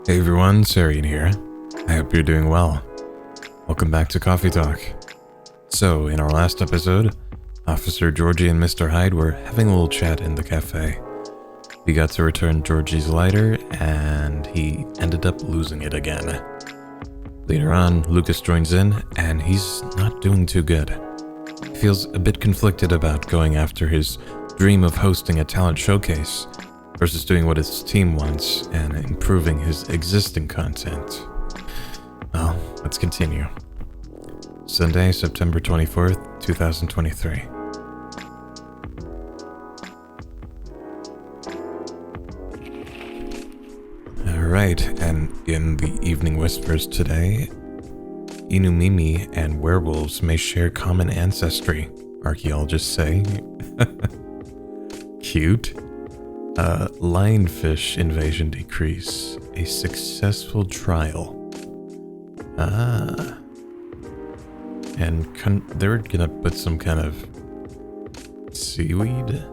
Hey everyone, Serien here. I hope you're doing well. Welcome back to Coffee Talk. So, in our last episode, Officer Georgie and Mr. Hyde were having a little chat in the cafe. We got to return Georgie's lighter, and he ended up losing it again. Later on, Lucas joins in, and he's not doing too good. He feels a bit conflicted about going after his dream of hosting a talent showcase versus doing what his team wants and improving his existing content. Well, let's continue. Sunday, September 24th, 2023. Alright, and in the Evening Whispers today, Inumimi and werewolves may share common ancestry, archaeologists say. Cute. Lionfish invasion decrease. A successful trial. And they're gonna put some kind of seaweed?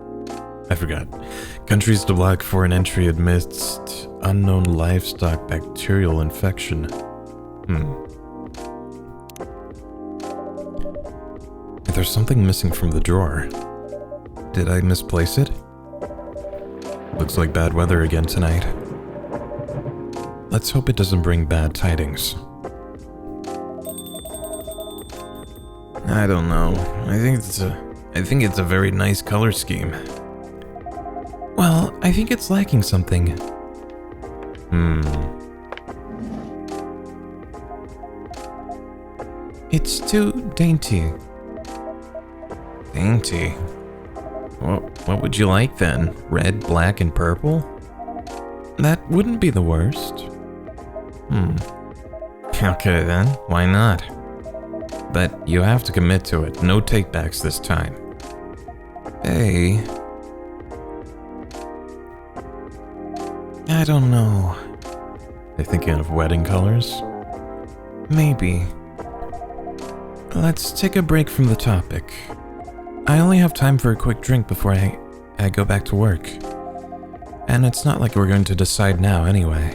I forgot. Countries to block foreign entry amidst unknown livestock bacterial infection. There's something missing from the drawer. Did I misplace it? Looks like bad weather again tonight. Let's hope it doesn't bring bad tidings. I don't know. I think it's a very nice color scheme. Well, I think it's lacking something. It's too dainty. Dainty? What would you like then? Red, black, and purple? That wouldn't be the worst. Okay then, why not? But you have to commit to it. No takebacks this time. Hey. I don't know. You're thinking of wedding colors? Maybe. Let's take a break from the topic. I only have time for a quick drink before I go back to work. And it's not like we're going to decide now anyway.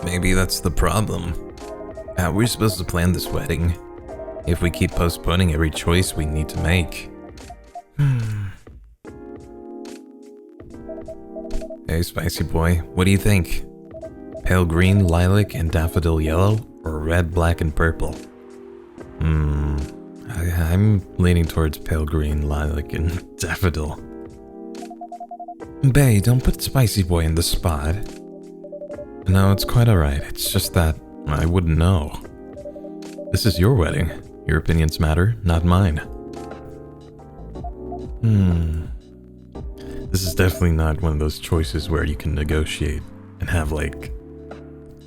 Maybe that's the problem. How are we supposed to plan this wedding if we keep postponing every choice we need to make? Hey, spicy boy, what do you think? Pale green, lilac, and daffodil yellow, or red, black, and purple? I'm leaning towards pale green, lilac, and daffodil. Bae, don't put spicy boy in the spot. No, it's quite alright. It's just that I wouldn't know. This is your wedding. Your opinions matter, not mine. This is definitely not one of those choices where you can negotiate and have like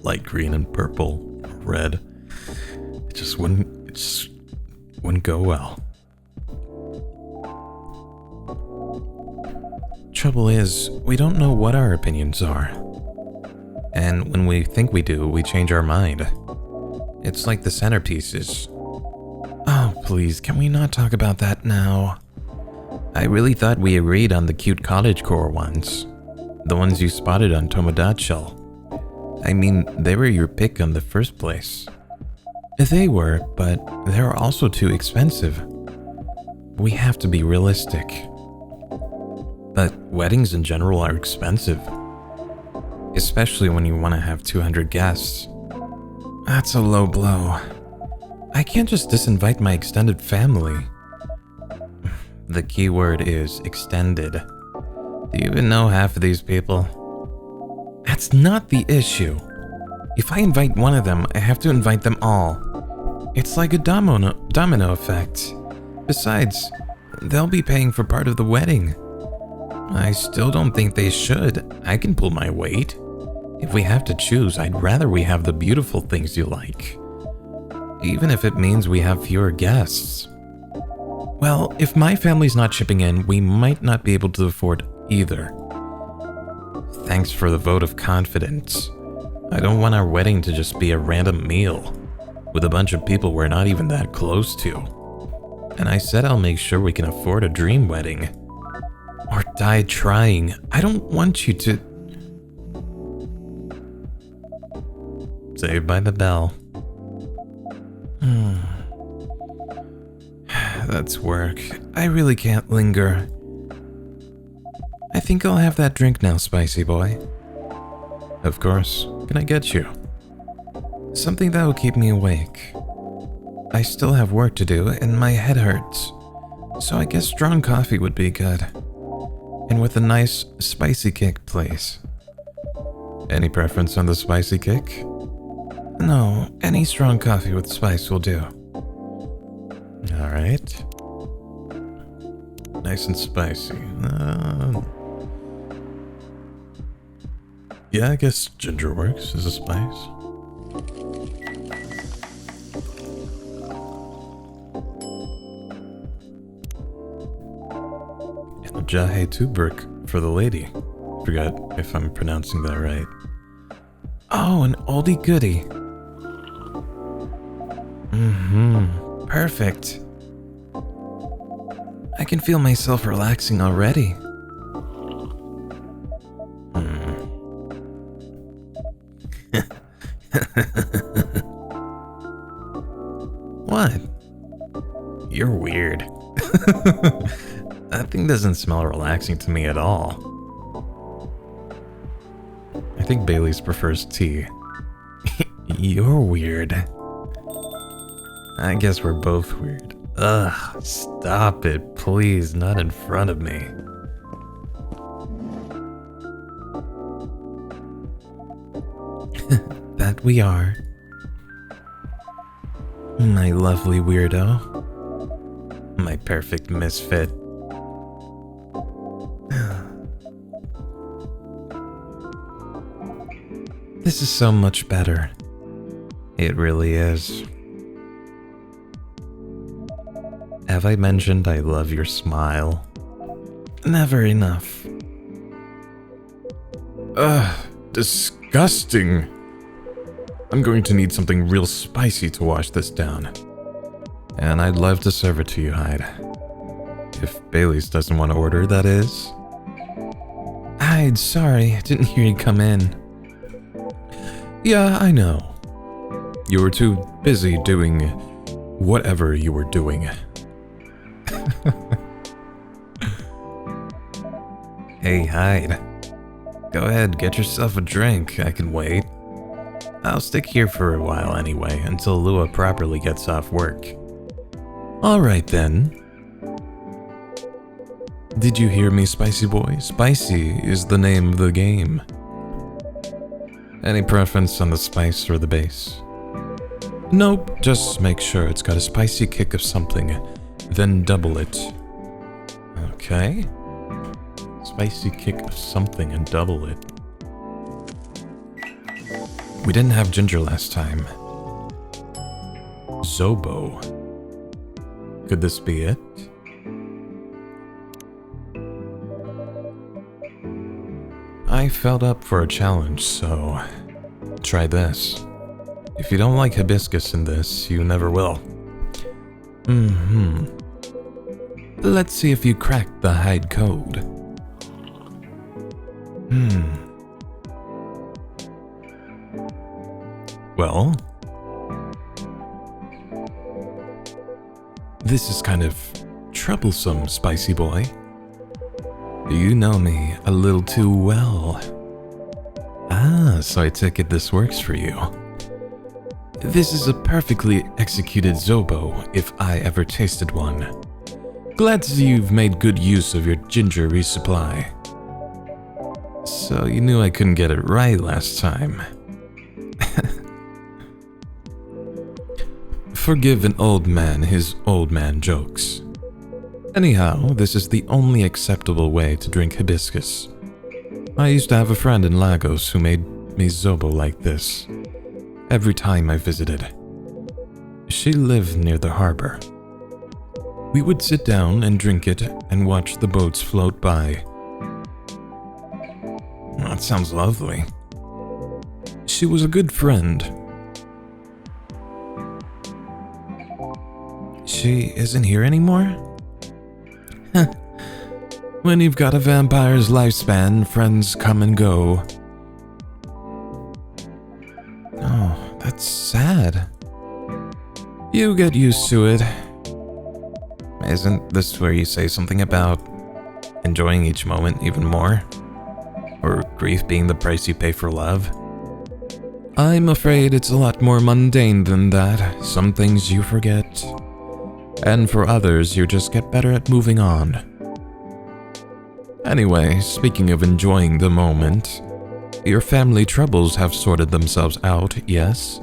light green and purple, red. It just wouldn't go well. Trouble is, we don't know what our opinions are. And when we think we do, we change our mind. It's like the centerpieces. Oh, please, can we not talk about that now? I really thought we agreed on the cute cottagecore ones. The ones you spotted on Tomodachi. I mean, they were your pick in the first place. They were, but they're also too expensive. We have to be realistic. But weddings in general are expensive. Especially when you want to have 200 guests. That's a low blow. I can't just disinvite my extended family. The key word is extended. Do you even know half of these people? That's not the issue. If I invite one of them, I have to invite them all. It's like a domino effect. Besides, they'll be paying for part of the wedding. I still don't think they should. I can pull my weight. If we have to choose, I'd rather we have the beautiful things you like. Even if it means we have fewer guests. Well, if my family's not chipping in, we might not be able to afford either. Thanks for the vote of confidence. I don't want our wedding to just be a random meal with a bunch of people we're not even that close to. And I said I'll make sure we can afford a dream wedding. Or die trying. I don't want you to... Saved by the bell. That's work. I really can't linger. I think I'll have that drink now, spicy boy. Of course. Can I get you? Something that will keep me awake. I still have work to do and my head hurts. So I guess strong coffee would be good. And with a nice spicy kick, please. Any preference on the spicy kick? No, any strong coffee with spice will do. Alright. Nice and spicy. Yeah, I guess ginger works as a spice. And a jahe tuberk for the lady. Forgot if I'm pronouncing that right. Oh, an oldie goodie. Perfect. I can feel myself relaxing already. What? You're weird. That thing doesn't smell relaxing to me at all. I think Bailey's prefers tea. You're weird. I guess we're both weird. Ugh, stop it, please, not in front of me. That we are. My lovely weirdo. My perfect misfit. This is so much better. It really is. Have I mentioned I love your smile? Never enough. Ugh, disgusting. I'm going to need something real spicy to wash this down. And I'd love to serve it to you, Hyde. If Bailey's doesn't want to order, that is. Hyde, sorry, I didn't hear you come in. Yeah, I know. You were too busy doing whatever you were doing. Hey, Hyde. Go ahead, get yourself a drink. I can wait. I'll stick here for a while anyway, until Lua properly gets off work. Alright then. Did you hear me, spicy boy? Spicy is the name of the game. Any preference on the spice or the base? Nope, just make sure it's got a spicy kick of something, then double it. Okay. Spicy kick of something and double it. We didn't have ginger last time. Zobo. Could this be it? I felt up for a challenge, so try this. If you don't like hibiscus in this, you never will. Let's see if you cracked the Hyde code. Well, this is kind of troublesome, spicy boy. You know me a little too well. Ah, so I take it this works for you. This is a perfectly executed Zobo, if I ever tasted one. Glad to see you've made good use of your ginger resupply. So you knew I couldn't get it right last time. Forgive an old man his old man jokes. Anyhow, this is the only acceptable way to drink hibiscus. I used to have a friend in Lagos who made me Zobo like this, every time I visited. She lived near the harbor. We would sit down and drink it and watch the boats float by. That sounds lovely. She was a good friend. She isn't here anymore? When you've got a vampire's lifespan, friends come and go. Oh, that's sad. You get used to it. Isn't this where you say something about enjoying each moment even more? Or grief being the price you pay for love? I'm afraid it's a lot more mundane than that. Some things you forget. And for others, you just get better at moving on. Anyway, speaking of enjoying the moment, your family troubles have sorted themselves out, yes?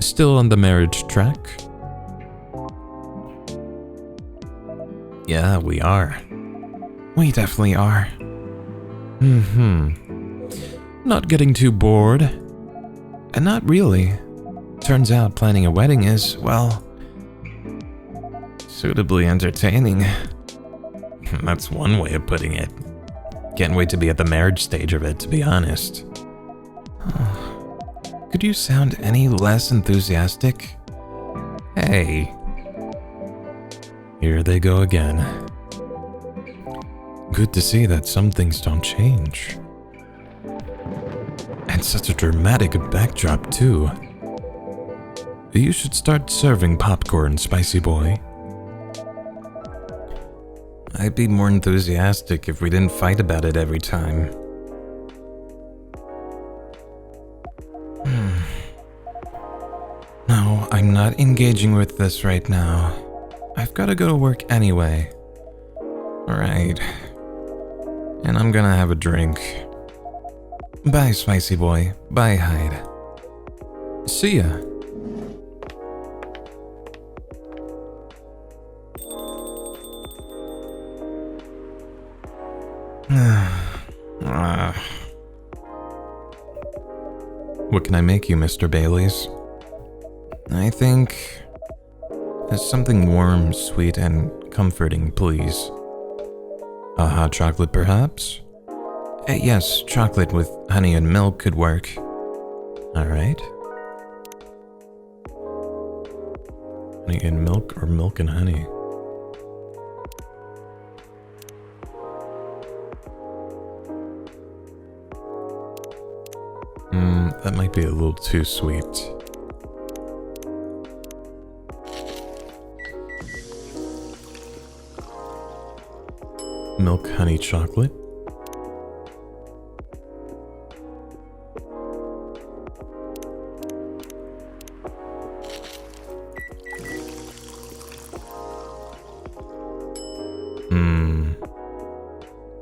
Still on the marriage track? Yeah, we are. We definitely are. Not getting too bored? And not really. Turns out planning a wedding is, well, suitably entertaining. That's one way of putting it. Can't wait to be at the marriage stage of it, to be honest. Could you sound any less enthusiastic? Hey. Here they go again. Good to see that some things don't change. And such a dramatic backdrop, too. You should start serving popcorn, Spicy Boy. I'd be more enthusiastic if we didn't fight about it every time. No, I'm not engaging with this right now. I've got to go to work anyway. Alright. And I'm gonna have a drink. Bye, Spicy Boy. Bye, Hyde. See ya. What can I make you, Mr. Bailey's? I think something warm, sweet, and comforting, please. A hot chocolate, perhaps? Yes, chocolate with honey and milk could work. Alright. Honey and milk, or milk and honey? That might be a little too sweet. Milk, honey, chocolate.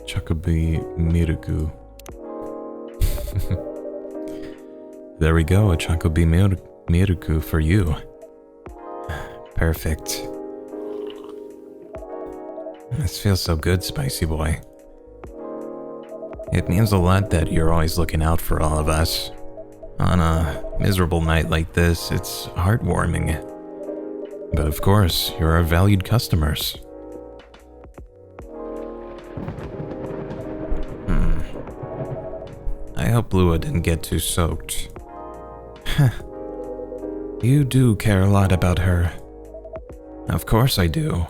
Chocobi Miruku. There we go, a Chocobi Miruku for you. Perfect. This feels so good, Spicy Boy. It means a lot that you're always looking out for all of us. On a miserable night like this, it's heartwarming. But of course, you're our valued customers. I hope Lua didn't get too soaked. You do care a lot about her. Of course I do.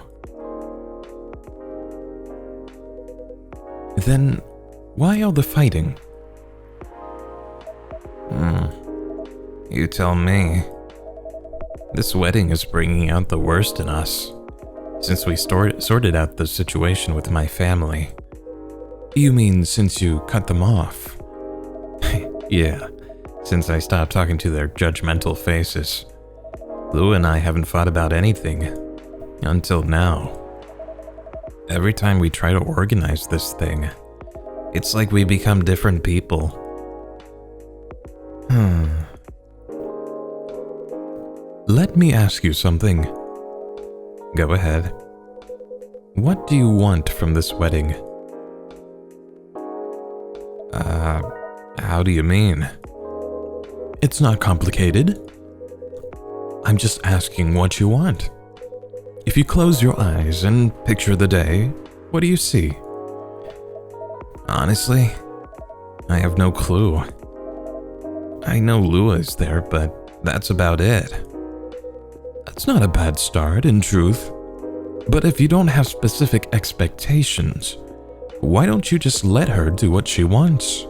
Then, why all the fighting? You tell me. This wedding is bringing out the worst in us, since we sorted out the situation with my family. You mean since you cut them off? Yeah, since I stopped talking to their judgmental faces. Lou and I haven't fought about anything, until now. Every time we try to organize this thing, it's like we become different people. Let me ask you something. Go ahead. What do you want from this wedding? How do you mean? It's not complicated. I'm just asking what you want. If you close your eyes and picture the day, what do you see? Honestly, I have no clue. I know Lua is there, but that's about it. That's not a bad start, in truth. But if you don't have specific expectations, Why don't you just let her do what she wants?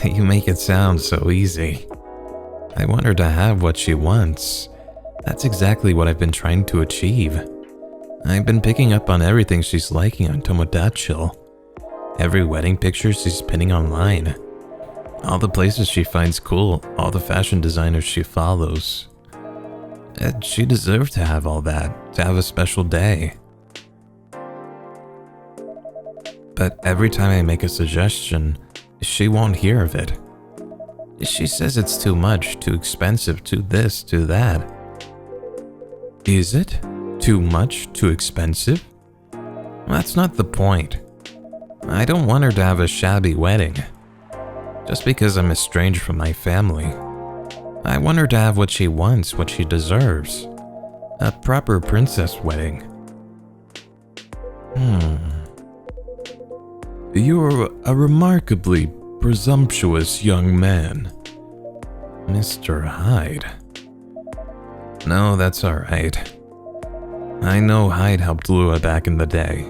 You make it sound so easy. I want her to have what she wants. That's exactly what I've been trying to achieve. I've been picking up on everything she's liking on Tomodachi. Every wedding picture she's pinning online. All the places she finds cool, all the fashion designers she follows. And she deserved to have all that, to have a special day. But every time I make a suggestion, she won't hear of it. She says it's too much, too expensive, too this, too that. Is it? Too much, too expensive? That's not the point. I don't want her to have a shabby wedding. Just because I'm estranged from my family. I want her to have what she wants, what she deserves. A proper princess wedding. You're a remarkably presumptuous young man. Mr. Hyde. No, that's alright. I know Hyde helped Lua back in the day.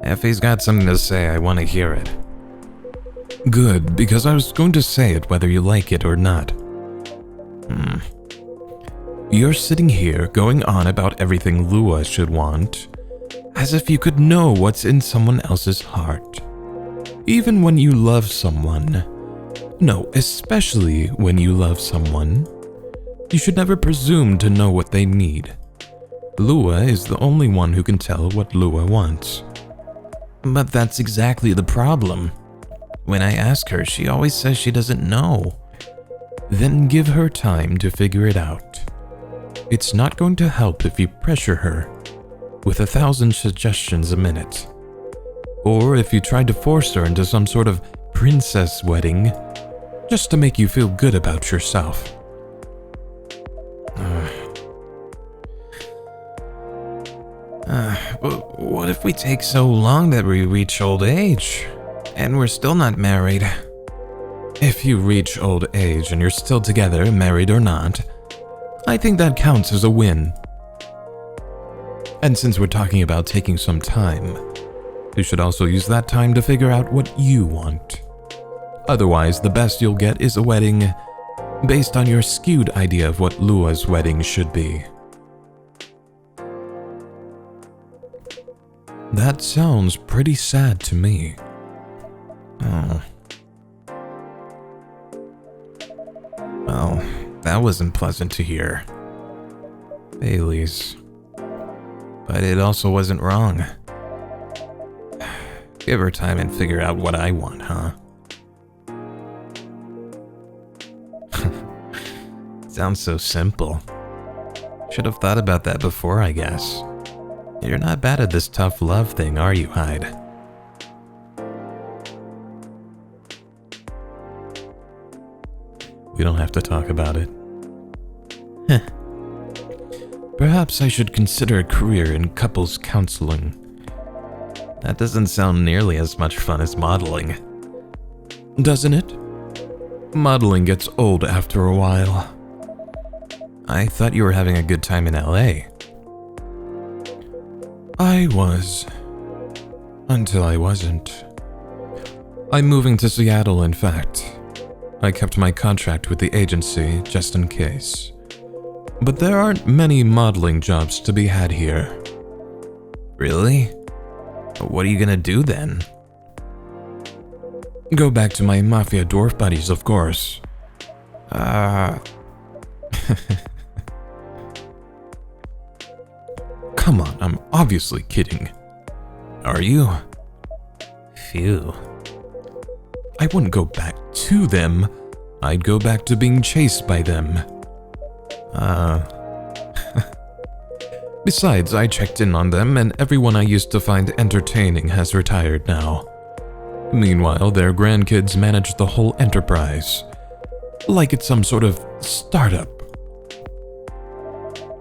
If he's got something to say, I want to hear it. Good, because I was going to say it whether you like it or not. You're sitting here going on about everything Lua should want, as if you could know what's in someone else's heart. Even when you love someone, no, especially when you love someone, you should never presume to know what they need. Lua is the only one who can tell what Lua wants. But that's exactly the problem. When I ask her, she always says she doesn't know. Then give her time to figure it out. It's not going to help if you pressure her with 1,000 suggestions a minute. Or if you try to force her into some sort of princess wedding just to make you feel good about yourself. What if we take so long that we reach old age and we're still not married? If you reach old age and you're still together, married or not, I think that counts as a win. And since we're talking about taking some time, you should also use that time to figure out what you want. Otherwise, the best you'll get is a wedding based on your skewed idea of what Lua's wedding should be. That sounds pretty sad to me. Oh. Well, that wasn't pleasant to hear. Bailey's. But it also wasn't wrong. Give her time and figure out what I want, huh? Sounds so simple. Should have thought about that before, I guess. You're not bad at this tough love thing, are you, Hyde? We don't have to talk about it. Perhaps I should consider a career in couples counseling. That doesn't sound nearly as much fun as modeling. Doesn't it? Modeling gets old after a while. I thought you were having a good time in LA. I was. Until I wasn't. I'm moving to Seattle, in fact. I kept my contract with the agency just in case. But there aren't many modeling jobs to be had here. Really? What are you gonna do then? Go back to my mafia dwarf buddies, of course. Come on, I'm obviously kidding. Are you? Phew. I wouldn't go back to them. I'd go back to being chased by them. Besides, I checked in on them and everyone I used to find entertaining has retired now. Meanwhile, their grandkids manage the whole enterprise. Like it's some sort of startup.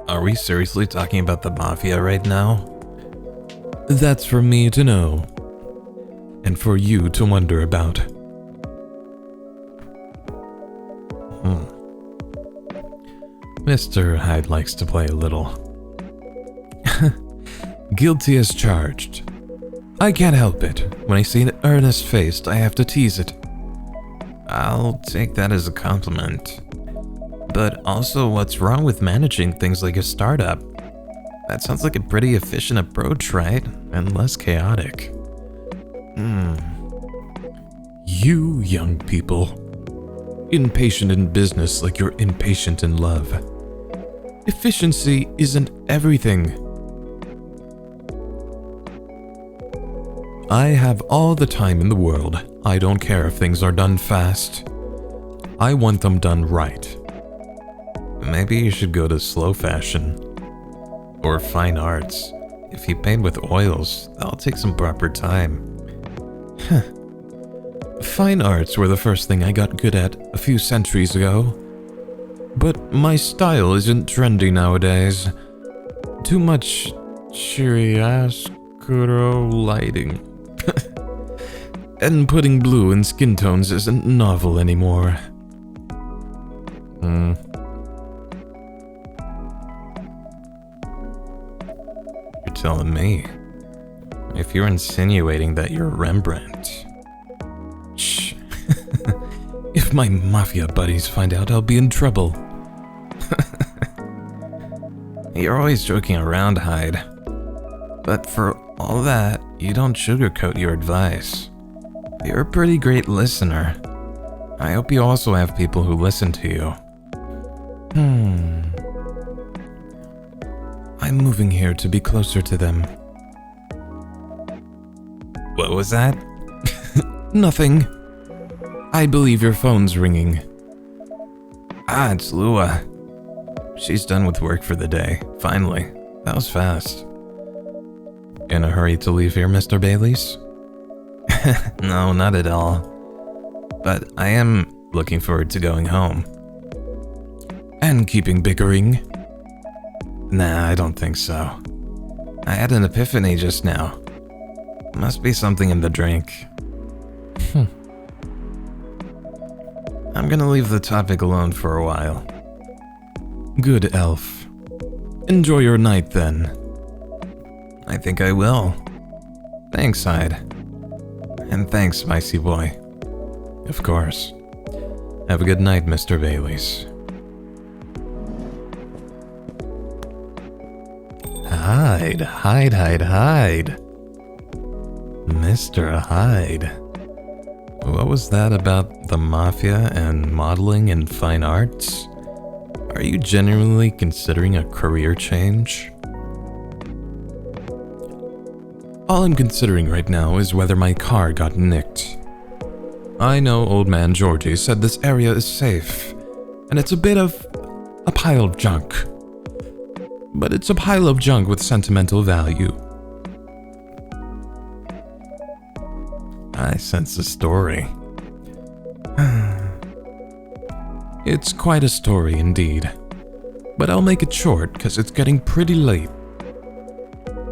Are we seriously talking about the mafia right now? That's for me to know. And for you to wonder about. Mr. Hyde likes to play a little. Guilty as charged. I can't help it. When I see an earnest face, I have to tease it. I'll take that as a compliment. But also, what's wrong with managing things like a startup? That sounds like a pretty efficient approach, right? And less chaotic. You young people. Impatient in business like you're impatient in love. Efficiency isn't everything. I have all the time in the world. I don't care if things are done fast. I want them done right. Maybe you should go to slow fashion. Or fine arts. If you paint with oils, that'll take some proper time. Fine arts were the first thing I got good at a few centuries ago. But my style isn't trendy nowadays. Too much chiaroscuro lighting. And putting blue in skin tones isn't novel anymore. You're telling me. If you're insinuating that you're Rembrandt. Shh. If my mafia buddies find out, I'll be in trouble. You're always joking around, Hyde. But for all that, you don't sugarcoat your advice. You're a pretty great listener. I hope you also have people who listen to you. I'm moving here to be closer to them. What was that? Nothing. I believe your phone's ringing. It's Lua. She's done with work for the day, finally. That was fast. In a hurry to leave here, Mr. Baileys? No, not at all. But I am looking forward to going home. And keeping bickering? Nah, I don't think so. I had an epiphany just now. Must be something in the drink. I'm gonna leave the topic alone for a while. Good elf. Enjoy your night then. I think I will. Thanks, Hyde. And thanks, Spicy Boy. Of course. Have a good night, Mr. Baileys. Hyde. Mr. Hyde. What was that about the mafia and modeling and fine arts? Are you genuinely considering a career change? All I'm considering right now is whether my car got nicked. I know old man Georgie said this area is safe, and it's a bit of a pile of junk. But it's a pile of junk with sentimental value. I sense a story. It's quite a story indeed, but I'll make it short because it's getting pretty late.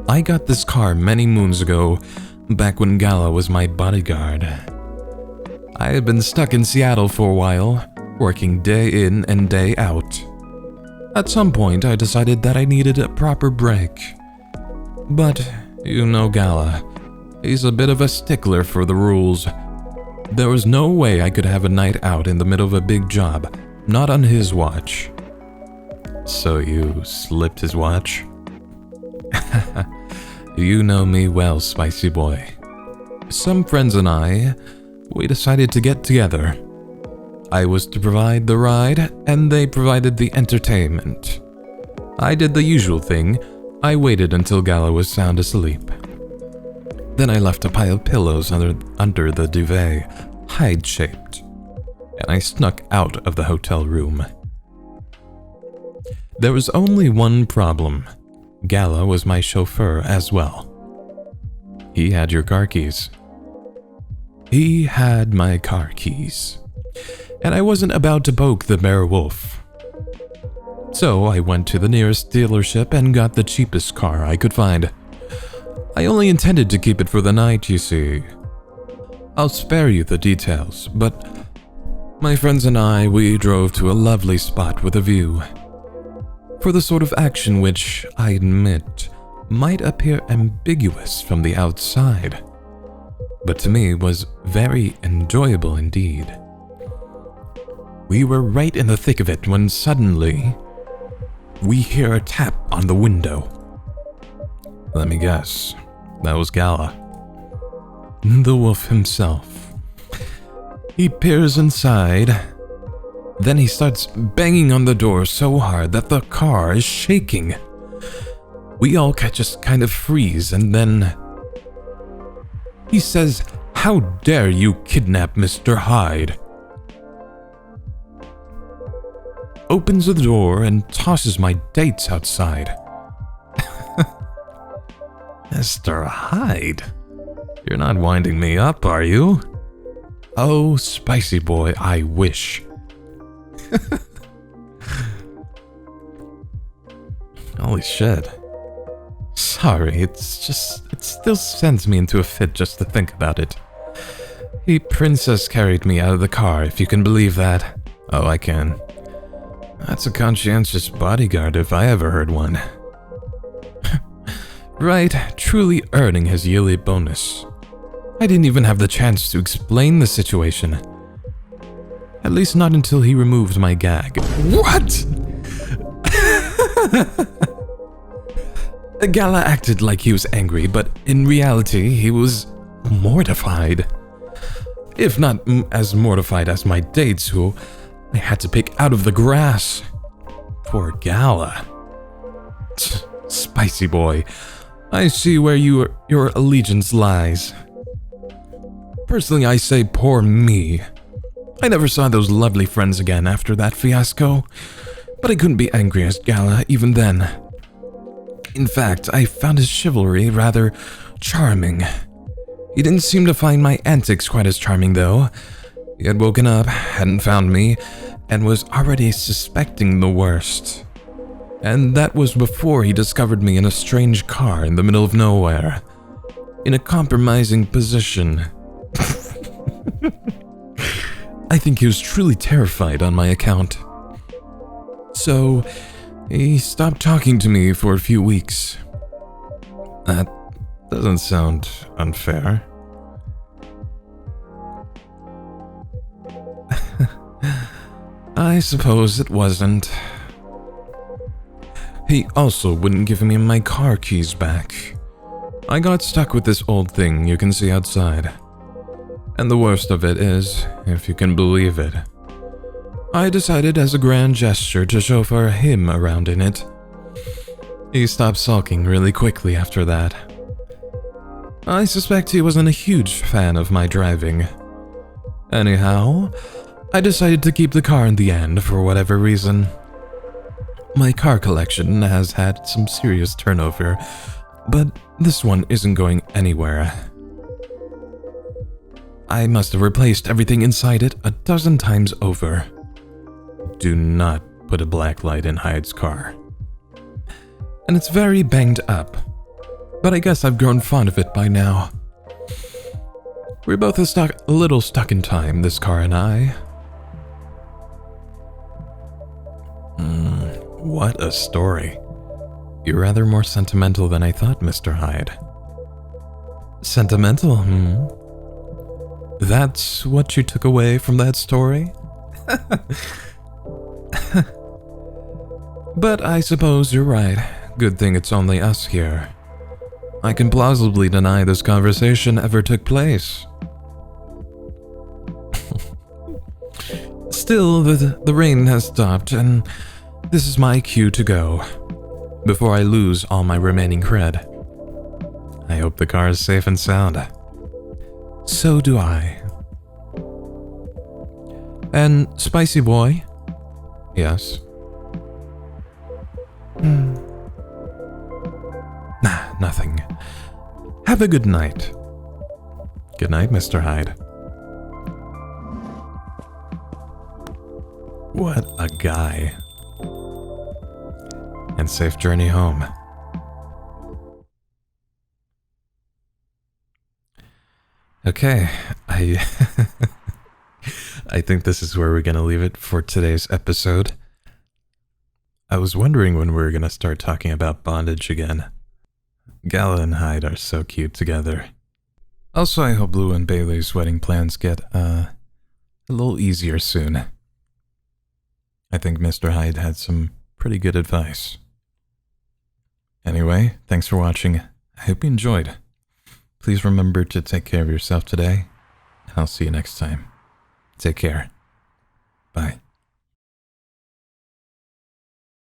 I got this car many moons ago, back when Gala was my bodyguard. I had been stuck in Seattle for a while, working day in and day out. At some point, I decided that I needed a proper break. But, you know Gala, he's a bit of a stickler for the rules. There was no way I could have a night out in the middle of a big job, not on his watch. So you slipped his watch? You know me well, Spicy Boy. Some friends and we decided to get together. I was to provide the ride, and they provided the entertainment. I did the usual thing. I waited until Gala was sound asleep. Then I left a pile of pillows under the duvet, Hyde-shaped, and I snuck out of the hotel room. There was only one problem. Gala was my chauffeur as well. He had your car keys. He had my car keys. And I wasn't about to poke the bare wolf. So I went to the nearest dealership and got the cheapest car I could find. I only intended to keep it for the night, you see. I'll spare you the details, but my friends and we drove to a lovely spot with a view. For the sort of action which, I admit, might appear ambiguous from the outside, but to me was very enjoyable indeed. We were right in the thick of it when suddenly we hear a tap on the window. Let me guess, that was Gala. The wolf himself. He peers inside, then he starts banging on the door so hard that the car is shaking. We all just kind of freeze, and then he says, "How dare you kidnap Mr. Hyde?" Opens the door and tosses my dates outside. Mr. Hyde? You're not winding me up, are you? Oh, spicy boy, I wish. Holy shit. Sorry, it still sends me into a fit just to think about it. He princess carried me out of the car, if you can believe that. Oh, I can. That's a conscientious bodyguard if I ever heard one. Right, truly earning his yearly bonus. I didn't even have the chance to explain the situation. At least not until he removed my gag. What? Gala acted like he was angry, but in reality, he was mortified. If not as mortified as my dates, who I had to pick out of the grass. Poor Gala. Spicy boy, I see where your allegiance lies. Personally, I say poor me. I never saw those lovely friends again after that fiasco, but I couldn't be angry as Gala even then. In fact, I found his chivalry rather charming. He didn't seem to find my antics quite as charming, though. He had woken up, hadn't found me, and was already suspecting the worst. And that was before he discovered me in a strange car in the middle of nowhere, in a compromising position. I think he was truly terrified on my account. So, he stopped talking to me for a few weeks. That doesn't sound unfair. I suppose it wasn't. He also wouldn't give me my car keys back. I got stuck with this old thing you can see outside. And the worst of it is, if you can believe it, I decided as a grand gesture to chauffeur him around in it. He stopped sulking really quickly after that. I suspect he wasn't a huge fan of my driving. Anyhow, I decided to keep the car in the end for whatever reason. My car collection has had some serious turnover, but this one isn't going anywhere. I must have replaced everything inside it a dozen times over. Do not put a black light in Hyde's car. And it's very banged up, but I guess I've grown fond of it by now. We're both a little stuck in time, this car and I. What a story. You're rather more sentimental than I thought, Mr. Hyde. Sentimental, That's what you took away from that story? But I suppose you're right. Good thing it's only us here. I can plausibly deny this conversation ever took place. Still, the rain has stopped, and this is my cue to go, before I lose all my remaining cred. I hope the car is safe and sound. So do I. And, Spicy Boy? Yes? Nah, nothing. Have a good night. Good night, Mr. Hyde. What a guy. And safe journey home. Okay, I think this is where we're going to leave it for today's episode. I was wondering when we were going to start talking about bondage again. Gala and Hyde are so cute together. Also, I hope Blue and Bailey's wedding plans get, a little easier soon. I think Mr. Hyde had some pretty good advice. Anyway, thanks for watching. I hope you enjoyed. Please remember to take care of yourself today, and I'll see you next time. Take care. Bye.